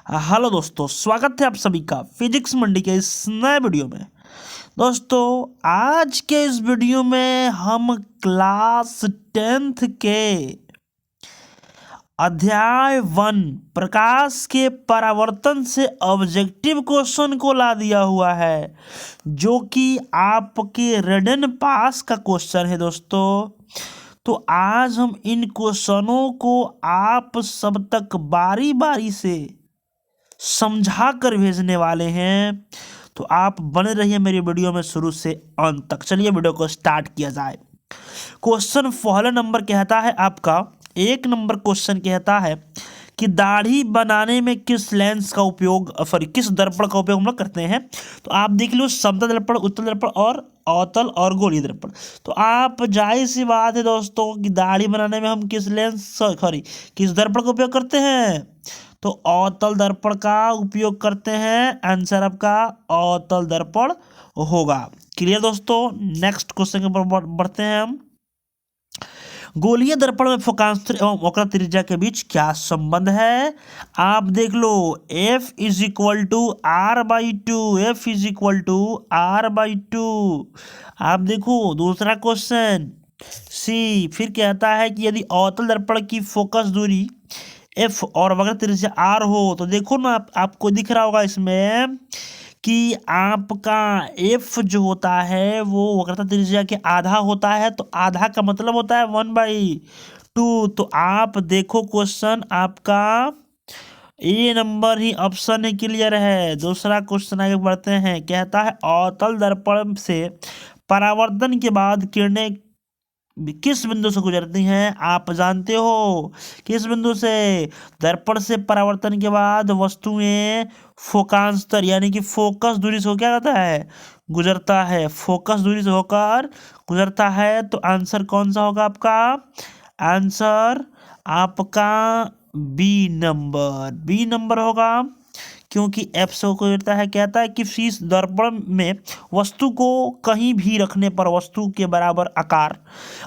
Hello दोस्तों, स्वागत है आप सभी का फिजिक्स मंडी के इस नए वीडियो में। दोस्तों, आज के इस वीडियो में हम क्लास 10th के अध्याय 1 प्रकाश के परावर्तन से ऑब्जेक्टिव क्वेश्चन को ला दिया हुआ है, जो कि आपके रिटन पास का क्वेश्चन है। दोस्तों, तो आज हम इन क्वेश्चनों को आप सब तक बारी बारी से समझा कर भेजने वाले हैं, तो आप बने रहिए मेरी वीडियो में शुरू से अंत तक। चलिए वीडियो को स्टार्ट किया जाए। क्वेश्चन पहला नंबर कहता है आपका, 1 नंबर क्वेश्चन कहता है कि दाढ़ी बनाने में किस लेंस का उपयोग किस दर्पण का उपयोग हम लोग करते हैं। तो आप देख लो, समतल दर्पण, उत्तल दर्पण और अवतल और गोलीय दर्पण। तो आप जाहिर सी बात है दोस्तों कि दाढ़ी बनाने में हम किस दर्पण का उपयोग करते हैं, तो अवतल दर्पण का उपयोग करते हैं। आंसर आपका अवतल दर्पण होगा। क्लियर दोस्तों। नेक्स्ट क्वेश्चन के ऊपर बढ़ते हैं हम। गोलीय दर्पण में फोकांतर एवं वक्र त्रिज्या के बीच क्या संबंध है। आप देख लो, F is equal to R/2, F is equal to R/2। आप देखो दूसरा क्वेश्चन सी, फिर कहता है कि यदि अवतल दर्पण की फोकस दूरी F और वक्र त्रिज्या R हो, तो देखो ना, आपको दिख रहा होगा इसमें कि आपका F जो होता है वो वक्रता त्रिज्या के आधा होता है। तो आधा का मतलब होता है 1/2। तो आप देखो क्वेश्चन आपका ए नंबर ही ऑप्शन है, क्लियर है। दूसरा क्वेश्चन आगे बढ़ते हैं। कहता है अवतल दर्पण से परावर्तन के बाद किरणें किस बिंदु से गुजरती हैं। आप जानते हो किस बिंदु से। दर्पण से परावर्तन के बाद वस्तुएं फोकांतर यानी कि फोकस दूरी से क्या होता है, गुजरता है। फोकस दूरी से होकर गुजरता है। तो आंसर कौन सा होगा आपका। आंसर आपका बी नंबर होगा, क्योंकि एफ से गुजरता है। कहता है कि शीश दर्पण में वस्तु को कहीं भी रखने पर वस्तु के बराबर आकार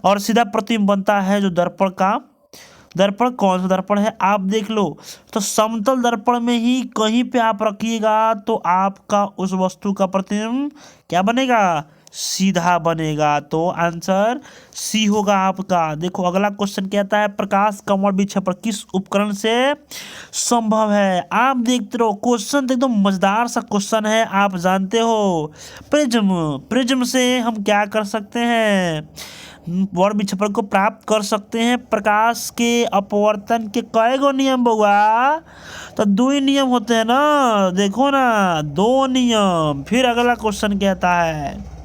और सीधा प्रतिबिंब बनता है। जो दर्पण कौन सा दर्पण है, आप देख लो। तो समतल दर्पण में ही कहीं पे आप रखिएगा तो आपका उस वस्तु का प्रतिबिंब क्या बनेगा, सीधा बनेगा। तो आंसर सी होगा आपका। देखो अगला क्वेश्चन कहता है प्रकाश कमल विक्षेपण किस उपकरण से संभव है। आप देखते रहो, क्वेश्चन तो एकदम मजेदार सा क्वेश्चन है। आप जानते हो प्रिज्म से हम क्या कर सकते हैं, वर्ण विक्षेपण को प्राप्त कर सकते हैं। प्रकाश के अपवर्तन के कई गो नियम बउआ, तो 2 ही नियम होते हैं ना। देखो ना, 2 नियम। फिर अगला क्वेश्चन कहता है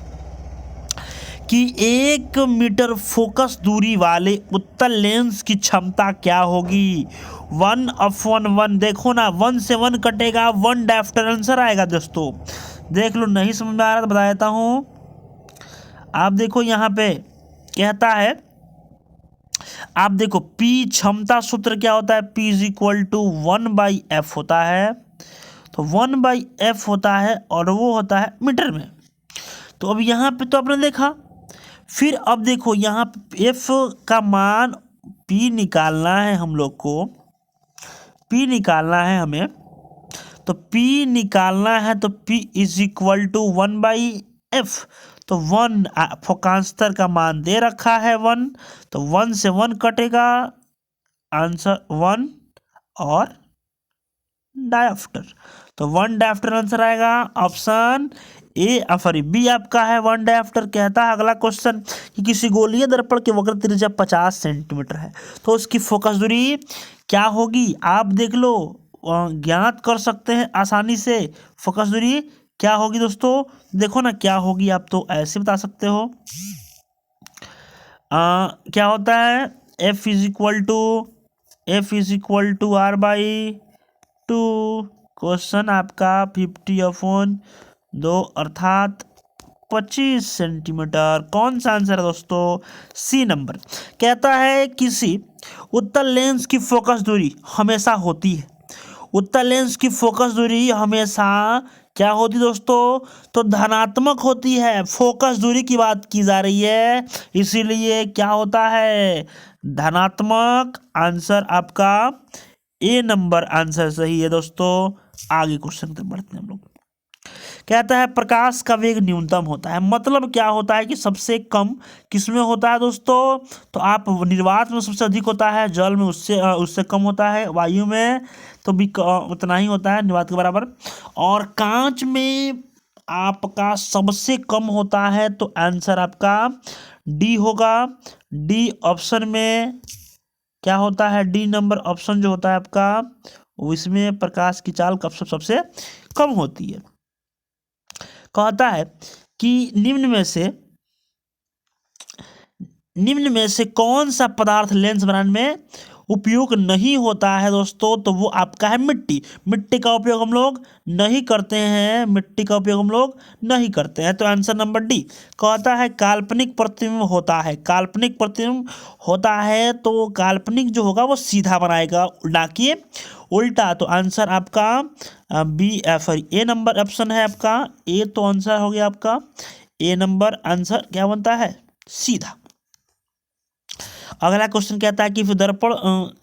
कि 1 मीटर फोकस दूरी वाले उत्तल लेंस की क्षमता क्या होगी। 1/1। देखो ना, 1 से 1 कटेगा, 1 डायफ्टर आंसर आएगा। दोस्तों देख लो, नहीं समझ में आ रहा तो बता देता हूँ। आप देखो यहाँ पे कहता है, आप देखो P क्षमता सूत्र क्या होता है, P is equal to 1/F होता है। तो 1/F होता है और वो होता है मीटर में। तो अब यहाँ पे तो आपने देखा। फिर अब देखो यहाँ पे F का मान P निकालना है हम लोग को, P निकालना है हमें। तो P निकालना है तो P is equal to 1/F। तो 1 फोकांतर का मान दे रखा है 1, तो 1 से 1 कटेगा, आंसर 1 और डायफ्टर। तो 1 डायफ्टर आंसर आएगा। ऑप्शन बी आपका है 1 डायफ्टर। कहता है अगला क्वेश्चन कि किसी गोलीय दर्पण की वक्र त्रिज्या 50 सेंटीमीटर है, तो उसकी फोकस दूरी क्या होगी। आप देख लो, ज्ञात कर सकते हैं आसानी से। फोकस दूरी क्या होगी दोस्तों, देखो ना क्या होगी। आप तो ऐसे बता सकते हो, क्या होता है, F is equal to R/2। Question आपका 50/2 अर्थात 25 सेंटीमीटर। कौन सा आंसर है दोस्तों, सी नंबर। कहता है किसी उत्तल लेंस की फोकस दूरी हमेशा होती है। उत्तल लेंस की फोकस दूरी हमेशा क्या होती दोस्तों, तो धनात्मक होती है। फोकस दूरी की बात की जा रही है, इसीलिए क्या होता है, धनात्मक। आंसर आपका ए नंबर आंसर सही है दोस्तों। आगे क्वेश्चन की तरफ बढ़ते हैं हम लोग। कहता है प्रकाश का वेग न्यूनतम होता है, मतलब क्या होता है कि सबसे कम किसमें होता है दोस्तों? तो आप निर्वात में सबसे अधिक होता है, जल में उससे उससे कम होता है, वायु में तो भी उतना ही होता है, निर्वात के बराबर। और कांच में आपका सबसे कम होता है, तो आंसर आपका डी होगा। डी ऑप्शन में क्या होता है? डी नंबर ऑप्शन जो होता है आपका, इसमें प्रकाश की चाल कब सबसे कम होती है। कहता है कि निम्न में से कौन सा पदार्थ लेंस बनाने में उपयोग नहीं होता है दोस्तों? तो वो आपका है मिट्टी। मिट्टी का उपयोग हम लोग नहीं करते हैं, मिट्टी का उपयोग हम लोग नहीं करते हैं, तो आंसर नंबर डी। कहता है काल्पनिक प्रतिबिंब होता है, काल्पनिक प्रतिबिंब होता है, तो काल्पनिक जो होगा वो सीधा बनाएगा, ना कि उल्टा। तो आंसर आपका बी सॉरी ए नंबर ऑप्शन है आपका। ए तो आंसर हो गया आपका ए नंबर, आंसर क्या बनता है? सीधा। अगला क्वेश्चन कहता है कि दर्पण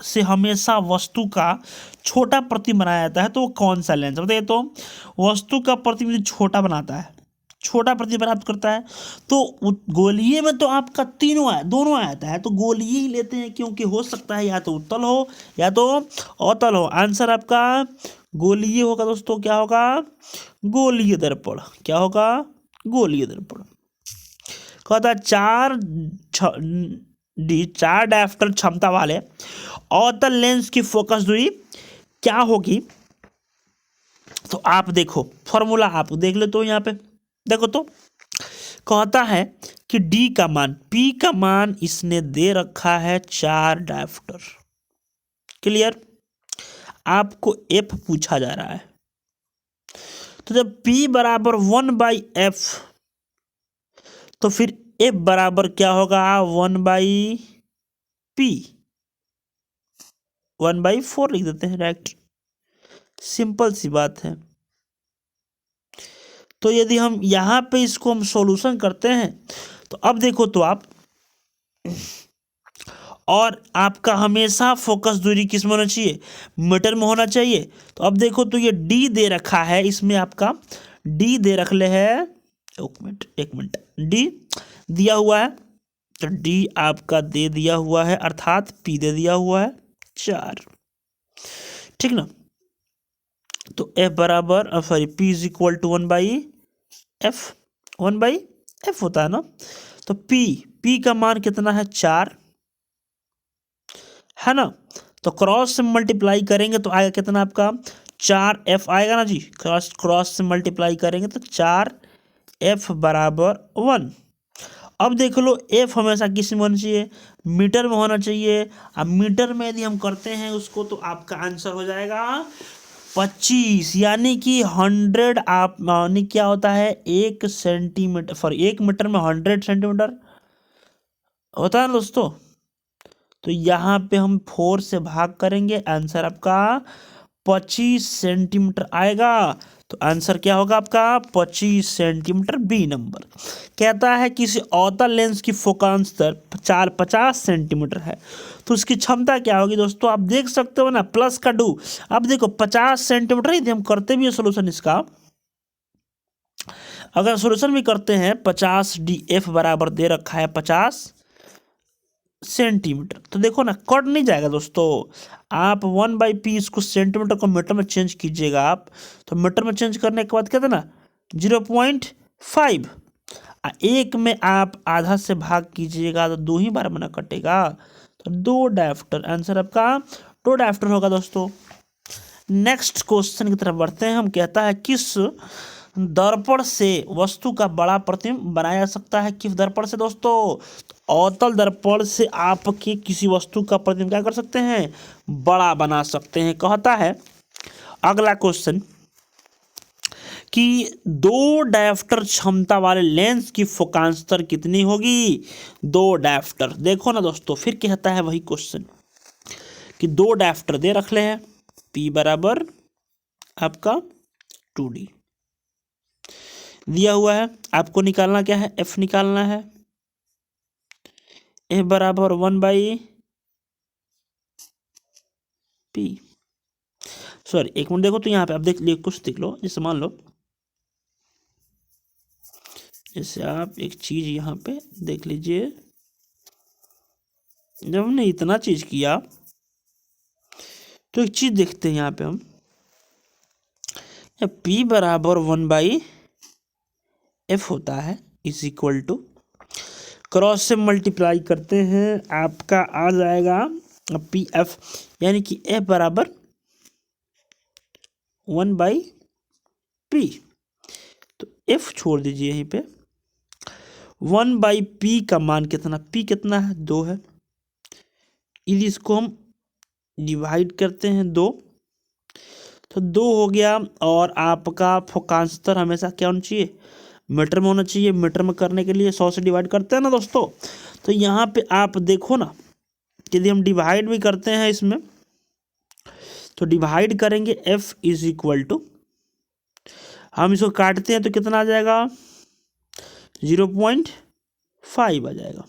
से हमेशा वस्तु का छोटा प्रतिबिंब बनाया जाता है, तो वो कौन सा लेंस बताइए? तो वस्तु का प्रतिबिंब छोटा बनाता है, छोटा प्रतिबिंब प्राप्त करता है, तो गोलीय में तो आपका दोनों आ जाता है, तो गोलीय ही लेते हैं, क्योंकि हो सकता है या तो उत्तल हो या तो अवतल हो। आंसर आपका गोलीय होगा दोस्तों। क्या होगा? गोलीय दर्पण। क्या होगा? गोलीय दर्पण। कहता है चार डायफ्टर क्षमता वाले अवतल लेंस की फोकस दूरी क्या होगी? तो आप देखो फॉर्मूला, आप देख ले तो यहाँ पे देखो, तो कहता है कि डी का मान, पी का मान इसने दे रखा है 4 डायफ्टर। क्लियर? आपको एफ पूछा जा रहा है, तो जब P बराबर 1/f, तो फिर F बराबर क्या होगा? 1/P, 1/4 लिख देते हैं डायरेक्ट, सिंपल सी बात है। तो यदि हम यहाँ पे इसको हम सॉल्यूशन करते हैं, तो अब देखो तो आप, और आपका हमेशा फोकस दूरी किस में होना चाहिए? मीटर में होना चाहिए। तो अब देखो तो ये डी दे रखा है, इसमें आपका डी दे रख ले है, एक मिनट डी दिया हुआ है, तो डी आपका दे दिया हुआ है, अर्थात पी दे दिया हुआ है 4। ठीक ना? तो एफ बराबर sorry P is equal to 1/f, 1/f होता है ना। तो पी का मान कितना है? 4 है ना। तो क्रॉस से मल्टीप्लाई करेंगे तो आएगा कितना आपका? 4f आएगा ना जी। क्रॉस से मल्टीप्लाई करेंगे तो 4f बराबर 1। अब देख लो f हमेशा किस में होना चाहिए? मीटर में होना चाहिए। अब मीटर में यदि हम करते हैं उसको, तो आपका आंसर हो जाएगा 25, यानी कि 100। आप यानी क्या होता है? 1 सेंटीमीटर सॉरी 1 मीटर में 100 सेंटीमीटर होता है ना दोस्तों। तो यहाँ पे हम 4 से भाग करेंगे, आंसर आपका 25 सेंटीमीटर आएगा। तो आंसर क्या होगा आपका? 25 सेंटीमीटर, बी नंबर। कहता है किसी अवतल लेंस की फोकांतर 50 सेंटीमीटर है, तो उसकी क्षमता क्या होगी दोस्तों? आप देख सकते हो ना, प्लस का डू। अब देखो 50 सेंटीमीटर, यदि हम करते भी है सोल्यूशन इसका, अगर सोल्यूशन भी करते हैं, 50 DF बराबर दे रखा है 50 सेंटीमीटर, तो देखो ना कट नहीं जाएगा दोस्तों। आप 1/p इसको सेंटीमीटर को मीटर में चेंज कीजिएगा आप, तो मीटर में चेंज करने के बाद कहते ना 0.5, एक में आप आधा से भाग कीजिएगा तो 2 ही बार में ना कटेगा, तो 2 डायफ्टर। आंसर आपका 2 डायफ्टर होगा दोस्तों। नेक्स्ट क्वेश्चन की तरफ बढ़ते हैं हम। कहता है किस दर्पण से वस्तु का बड़ा प्रतिबिंब बनाया जा सकता है? किस दर्पण से दोस्तों? अवतल दर्पण से आपके किसी वस्तु का प्रतिबिंब क्या कर सकते हैं? बड़ा बना सकते हैं। कहता है अगला क्वेश्चन कि 2 डायफ्टर क्षमता वाले लेंस की फोकांतर कितनी होगी? 2 डायफ्टर। देखो ना दोस्तों, फिर कहता है वही क्वेश्चन कि 2 डायफ्टर दे रख ले हैं, P बराबर आपका 2D दिया हुआ है। आपको निकालना क्या है? F निकालना है। F बराबर 1/P। सॉरी एक मिनट देखो, तो यहाँ पे आप देख लो, कुछ देख लो, जैसे मान लो, जैसे आप एक चीज यहाँ पे देख लीजिए, जब हमने इतना चीज किया तो एक चीज देखते हैं यहाँ पे हम, P बराबर 1/f होता है, इज इक्वल टू, क्रॉस से मल्टीप्लाई करते हैं, आपका आ जाएगा PF, यानी कि F बराबर 1/P। तो F छोड़ दीजिए यहीं पे, 1/P का मान कितना, P कितना है, 2 है, यदि इसको हम डिवाइड करते हैं 2, तो 2 हो गया। और आपका फोकांतर हमेशा क्या होना चाहिए, मीटर में होना चाहिए। मीटर में करने के लिए 100 से डिवाइड करते हैं ना दोस्तों। तो यहाँ पे आप देखो ना, यदि हम डिवाइड भी करते हैं इसमें, तो डिवाइड करेंगे F इज इक्वल टू, हम इसको काटते हैं तो कितना आ जाएगा, 0.5 आ जाएगा।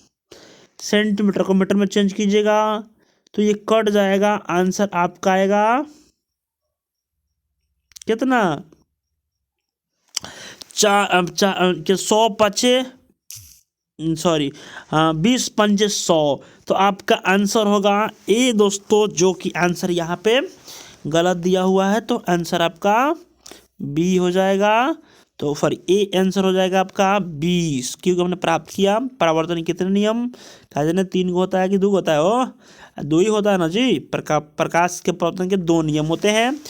सेंटीमीटर को मीटर में चेंज कीजिएगा तो ये कट जाएगा, आंसर आपका आएगा कितना, 20×5 = 100। तो आपका आंसर होगा ए दोस्तों, जो कि आंसर यहाँ पे गलत दिया हुआ है, तो आंसर आपका बी हो जाएगा। तो सॉरी ए आंसर हो जाएगा आपका 20, क्योंकि हमने प्राप्त किया परावर्तन कितने नियम, कहा जाने 3 को होता है कि 2 को होता है, ओ 2 ही होता है ना जी। प्रकाश के परावर्तन के 2 नियम होते हैं।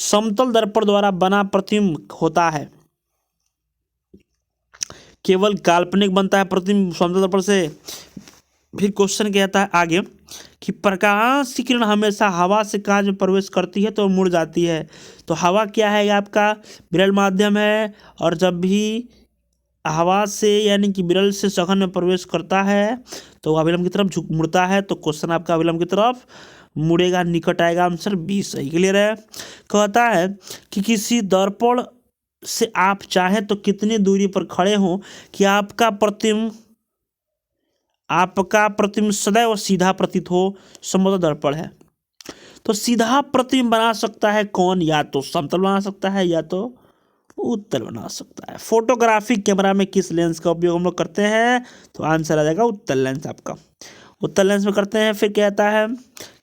समतल दर्पण द्वारा बना प्रतिबिंब होता है, केवल काल्पनिक बनता है प्रतिबिंब समतल दर्पण से। फिर क्वेश्चन कहता है आगे कि प्रकाश की किरण हमेशा हवा से कांच में प्रवेश करती है तो मुड़ जाती है। तो हवा क्या है, आपका विरल माध्यम है, और जब भी हवा से यानी कि विरल से सघन में प्रवेश करता है तो अविलंब की तरफ मुड़ता है। तो क्वेश्चन आपका अविलंब की तरफ मुड़ेगा, निकट आएगा, आंसर 20 सही। क्लियर है। कहता है कि किसी दर्पण से आप चाहे तो कितनी दूरी पर खड़े हो कि आपका प्रतिबिंब सदैव सीधा प्रतीत हो, समतल दर्पण है। तो सीधा प्रतिबिंब बना सकता है कौन, या तो समतल बना सकता है या तो उत्तल बना सकता है। फोटोग्राफिक कैमरा में किस लेंस का उपयोग हम लोग करते हैं, तो आंसर आ जाएगा उत्तल लेंस आपका, उत्तल लेंस में करते हैं। फिर कहता है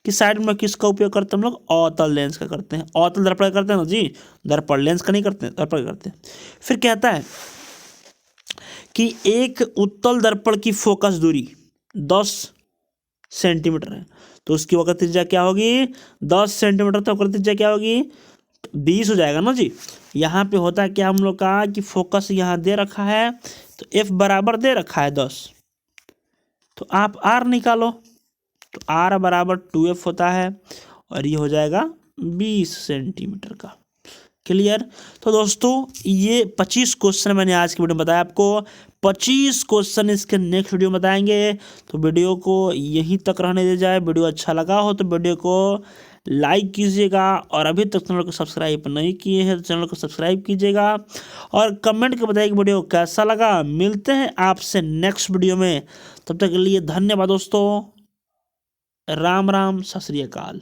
कि साइड में किसका उपयोग करते हैं हम लोग, अवतल लेंस का करते हैं। अवतल दर्पण करते हैं ना जी, दर्पण लेंस का नहीं करते हैं, दर्पण करते हैं। फिर कहता है कि एक उत्तल दर्पण की फोकस दूरी 10 सेंटीमीटर है, तो उसकी वक्र त्रिज्या क्या होगी, 10 सेंटीमीटर। तो वक्र त्रिज्या क्या होगी, 20 हो जाएगा ना जी। यहाँ पे होता है क्या हम लोग का कि फोकस यहाँ दे रखा है, तो F बराबर दे रखा है 10, तो आप R निकालो, तो R बराबर 2F होता है, और ये हो जाएगा 20 सेंटीमीटर का। क्लियर। तो दोस्तों ये 25 क्वेश्चन मैंने आज की वीडियो में बताया आपको, 25 क्वेश्चन इसके नेक्स्ट वीडियो में बताएंगे। तो वीडियो को यहीं तक रहने दे जाए। वीडियो अच्छा लगा हो तो वीडियो को लाइक कीजिएगा, और अभी तक चैनल को सब्सक्राइब नहीं किए हैं तो चैनल को सब्सक्राइब कीजिएगा, और कमेंट करके बताइए कि वीडियो कैसा लगा। मिलते हैं आपसे नेक्स्ट वीडियो में, तब तक के लिए धन्यवाद दोस्तों। राम राम, सत श्री अकाल।